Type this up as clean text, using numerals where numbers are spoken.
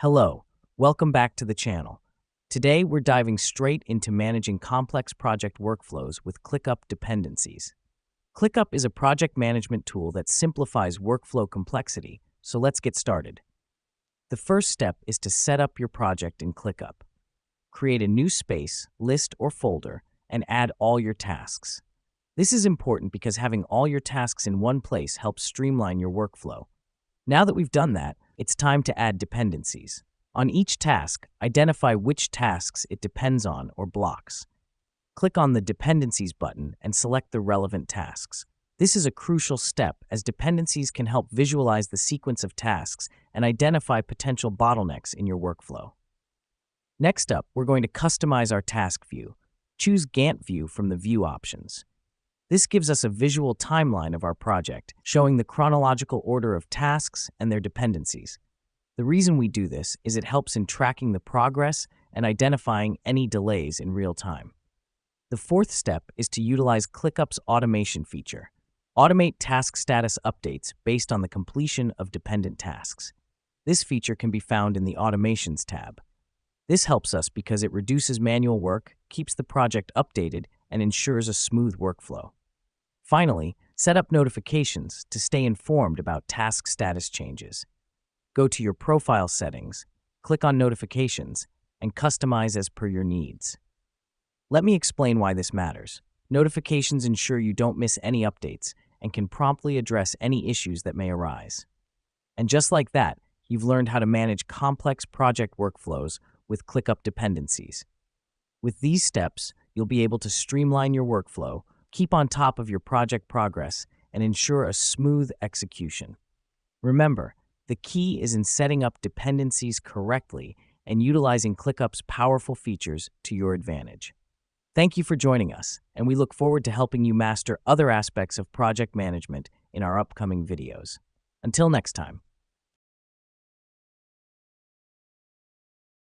Hello, welcome back to the channel. Today we're diving straight into managing complex project workflows with ClickUp Dependencies. ClickUp is a project management tool that simplifies workflow complexity, so let's get started. The first step is to set up your project in ClickUp. Create a new space, list, or folder, and add all your tasks. This is important because having all your tasks in one place helps streamline your workflow. Now that we've done that, it's time to add dependencies. On each task, identify which tasks it depends on or blocks. Click on the Dependencies button and select the relevant tasks. This is a crucial step as dependencies can help visualize the sequence of tasks and identify potential bottlenecks in your workflow. Next up, we're going to customize our task view. Choose Gantt View from the View options. This gives us a visual timeline of our project, showing the chronological order of tasks and their dependencies. The reason we do this is it helps in tracking the progress and identifying any delays in real time. The fourth step is to utilize ClickUp's automation feature. Automate task status updates based on the completion of dependent tasks. This feature can be found in the Automations tab. This helps us because it reduces manual work, keeps the project updated, and ensures a smooth workflow. Finally, set up notifications to stay informed about task status changes. Go to your profile settings, click on Notifications, and customize as per your needs. Let me explain why this matters. Notifications ensure you don't miss any updates and can promptly address any issues that may arise. And just like that, you've learned how to manage complex project workflows with ClickUp Dependencies. With these steps, you'll be able to streamline your workflow, keep on top of your project progress, and ensure a smooth execution. Remember, the key is in setting up dependencies correctly and utilizing ClickUp's powerful features to your advantage. Thank you for joining us, and we look forward to helping you master other aspects of project management in our upcoming videos. Until next time.